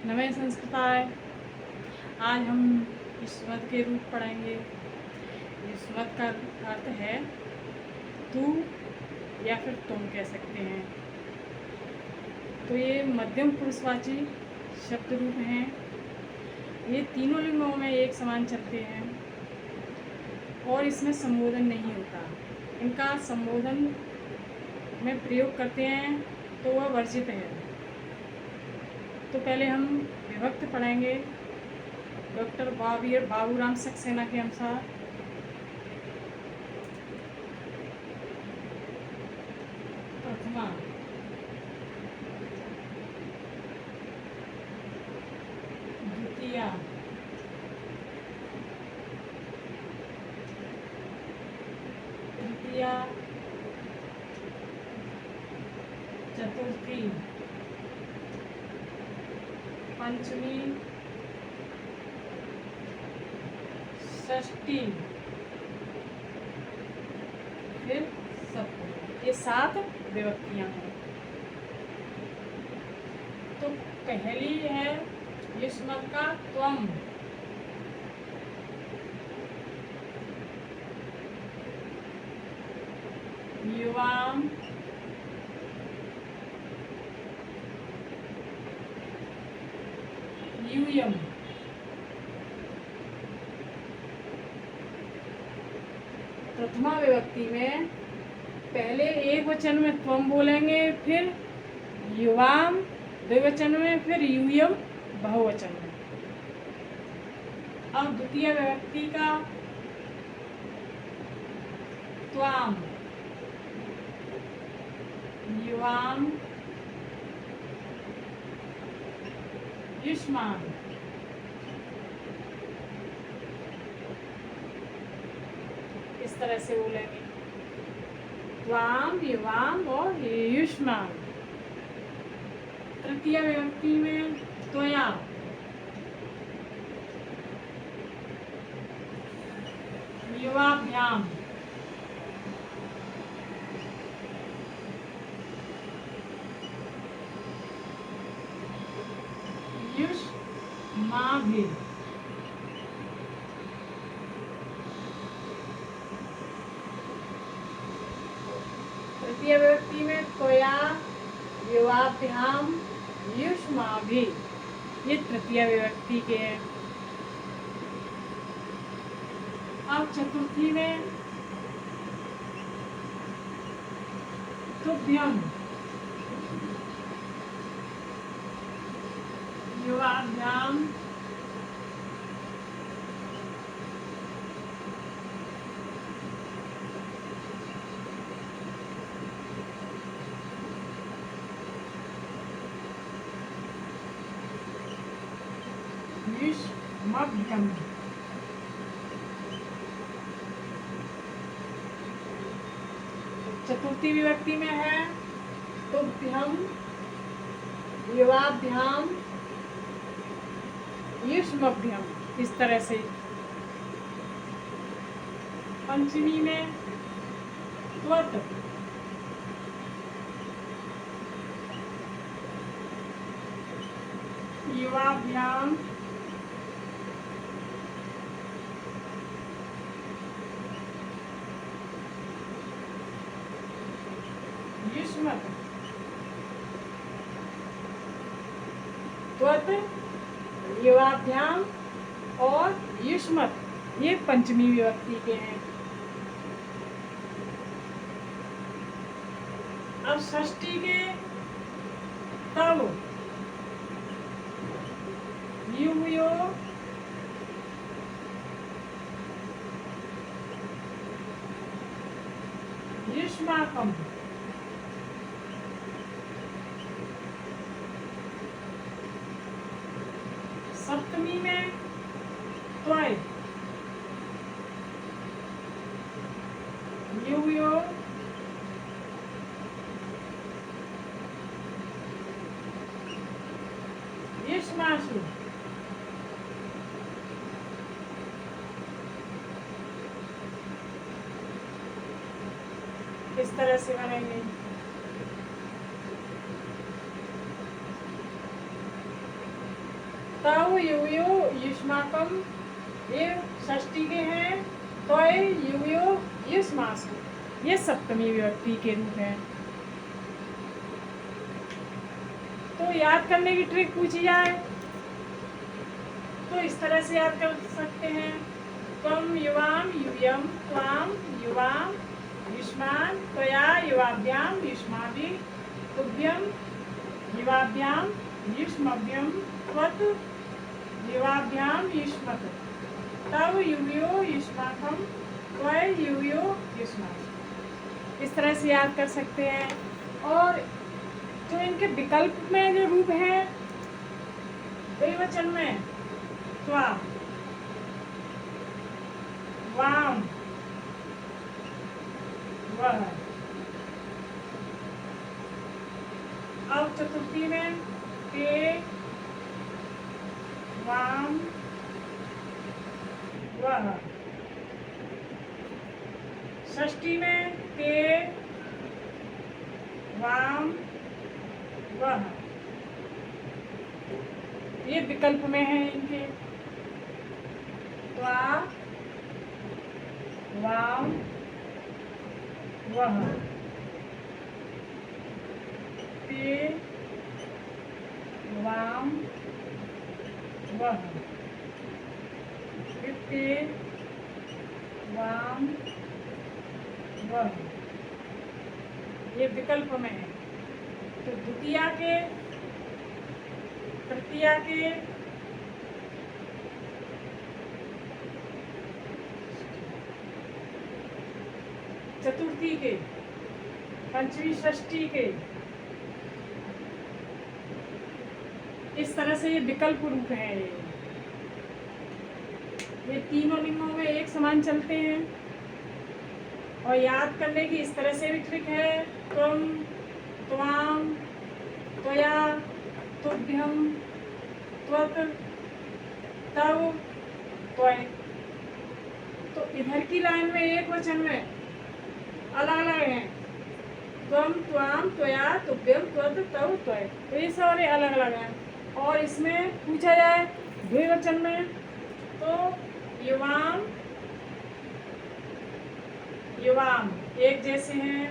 नमः संस्कृताय। आज हम युष्मत् के रूप पढ़ेंगे। युष्मत् का अर्थ है तू या फिर तुम कह सकते हैं। तो ये मध्यम पुरुषवाची शब्द रूप हैं। ये तीनों लिंगों में एक समान चलते हैं और इसमें संबोधन नहीं होता। इनका संबोधन में प्रयोग करते हैं तो वह वर्जित है। तो पहले हम विभक्त पढ़ेंगे डॉक्टर बाबूराम सक्सेना के अनुसार। प्रथमा, द्वितीया, तृतीया, चतुर्थी, पंचमी, षष्ठी, फिर सप्तमी। ये 7 विभक्तियां हैं। तो पहली है युष्मत् का त्वम। युवाम, यूयम। प्रथमा विभक्ति में पहले एक वचन में त्वम बोलेंगे, फिर युवाम द्विवचन में, फिर यूयम बहुवचन में। अब द्वितीय विभक्ति का त्वाम, युवाम, युष्मान्। इस तरह से बोलेंगे त्वाम, युवाम और युष्मान्। तृतीय विभक्ति में त्वया, युवाभ्याम, युष्माभिः। तृतीय विभक्ति में त्वया, युवाभ्याम, युष्माभिः। ये तृतीय विभक्ति के हैं। अब चतुर्थी में तुभ्यम, युवाभ्याम, युष्मभ्यम। चतुर्थी विभक्ति में है तुभ्यम, युवाभ्याम, युष्मभ्यम। इस तरह से। पंचमी में त्वत्, युवाभ्याम, युष्मत्। त्वत्, युवाभ्याम और युष्मत् ये पंचमी विभक्ति के हैं। अब षष्ठी के तव, युवयो, युष्माकम्। सप्तमी में त्वय, युवयो, युष्मासु। इस तरह से बनेंगे। तव युवयो युष्माकम, ये षष्ठी के हैं। त्वय युवयो युष्मासु, ये सप्तमी विभक्ति के रूप हैं। तो याद करने की ट्रिक पूछी जाए तो इस तरह से याद कर सकते हैं। त्वम युवाम युयम, त्वाम युवाम युष्मान, त्वया युवाभ्याम युष्माभि, तुभ्यम युवाभ्याम युष्मभ्यम, त्वत् युवाभ्याम युष्मत्, तव युवयो युष्माकम, त्वय युवयो युष्माकम। इस तरह से याद कर सकते हैं। और जो इनके विकल्प में जो रूप है द्विवचन में, त्वा, वाम, वह। अब चतुर्थी में ते, वाम, वह। षष्ठी में ते, वाम, वह। ये विकल्प में है इनके। त्वा, वाम, वह। ते, वाम, वह। फिर ते, वाम, वह। ये विकल्प में है। तो द्वितीया के, तृतीया के, चतुर्थी के, पंचमी षष्ठी के, इस तरह से ये विकल्प रूप है। ये तीनों लिंगों में एक समान चलते हैं। और याद करने की इस तरह से भी ट्रिक है। त्वम, त्वाम, त्वया, तुभ्यम, त्वत्, तव, त्वय। तो इधर की लाइन में एक वचन में अलग अलग हैं। त्वम, त्वाम, त्वया, तुभ्यम, त्वत्, तव, त्वय। तो ये सारे अलग अलग हैं। और इसमें पूछा जाए द्विवचन में तो युवाम, युवाम एक जैसे हैं।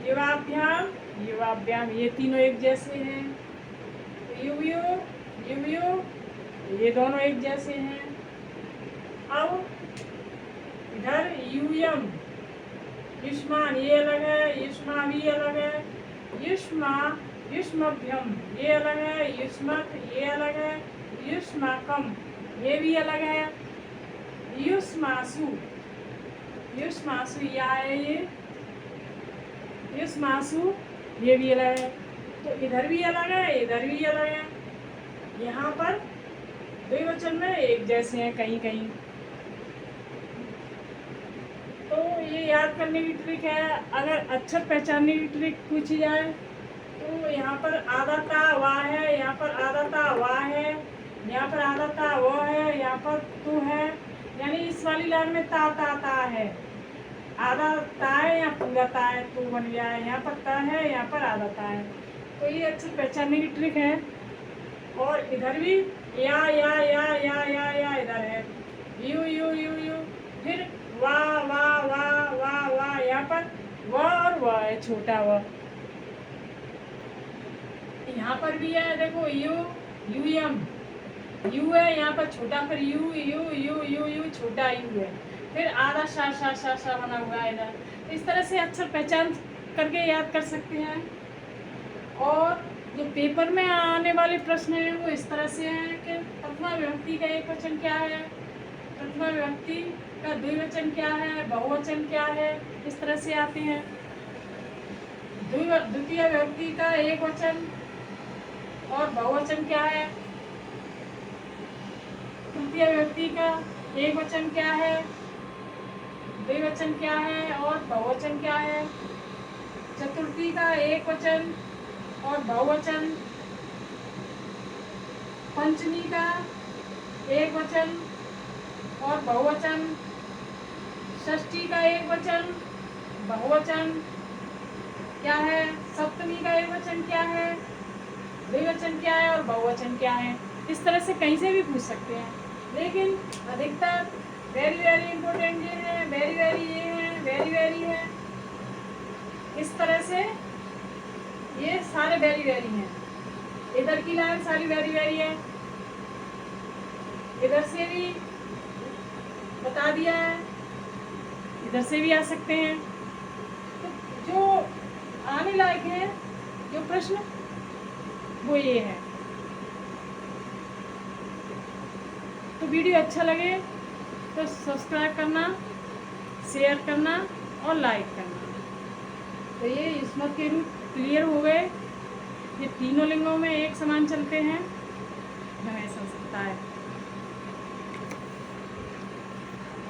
युवाभ्याम, युवाभ्याम ये तीनों एक जैसे हैं। युवयो, युवयो ये दोनों एक जैसे हैं। अब इधर यूयम, युष्मान ये अलग है, युष्मा भी अलग है। युष्मा, युष्मभ्यम ये अलग है, युष्मत ये अलग है, युष्माकम ये भी अलग है। युष्मासु, युष्मासु या है ये, युष्मासु ये भी अलग है। तो इधर भी अलग है, इधर भी अलग है। यहाँ पर द्विवचन में एक जैसे हैं कहीं कहीं। तो ये याद करने की ट्रिक है। अगर अक्षर पहचानने की ट्रिक पूछी जाए तो यहाँ पर आधा ता वाह है, यहाँ पर आधा ता वाह है, यहाँ पर आधा ता वो है, यहाँ पर तू है। यानी इस वाली लाइन में ता ता ता है, आधा ता है या पूरा ता है, तू बन गया है। यहाँ पर ता है, यहाँ पर आधा ता है। तो ये अक्षर पहचानने की ट्रिक है। और इधर भी या इधर है, यू यू यू यू। फिर वाह वाह वाह वाह वाह, यहाँ पर व और व है, छोटा व। यहाँ पर भी है, देखो यू, यूयम यू है यहाँ पर छोटा, फिर you you you you you छोटा यू है, फिर आधा शा शा शा शा बना हुआ है इधर। इस तरह से अक्षर पहचान करके याद कर सकते हैं। और जो पेपर में आने वाले प्रश्न हैं वो इस तरह से हैं कि प्रथमा विभक्ति का एक वचन क्या है, प्रथमा विभक्ति का द्विवचन क्या है, बहुवचन क्या है, इस तरह से आते हैं। द्वितीय विभक्ति का एक वचन और बहुवचन क्या है, तृतीय विभक्ति का एक वचन क्या है, द्विवचन क्या है और बहुवचन क्या है, चतुर्थी का एक वचन और बहुवचन, पंचमी का एक वचन और बहुवचन, षष्ठी का एक वचन बहुवचन क्या है, सप्तमी का एक वचन क्या है, द्विवचन क्या है और बहुवचन क्या है। इस तरह से कहीं से भी पूछ सकते हैं, लेकिन अधिकतर वेरी वेरी इंपॉर्टेंट ये है, वेरी वेरी ये है, वेरी वेरी है, इस तरह से ये सारे वेरी वेरी हैं। इधर की लाइन सारी वेरी वेरी है, इधर से भी बता दिया है, इधर से भी आ सकते हैं। तो जो आने लायक है जो प्रश्न वो ये है। तो वीडियो अच्छा लगे तो सब्सक्राइब करना, शेयर करना और लाइक करना। तो ये युष्मत के रूप क्लियर हो गए। ये तीनों लिंगों में एक समान चलते हैं, हमें समझ सकता है।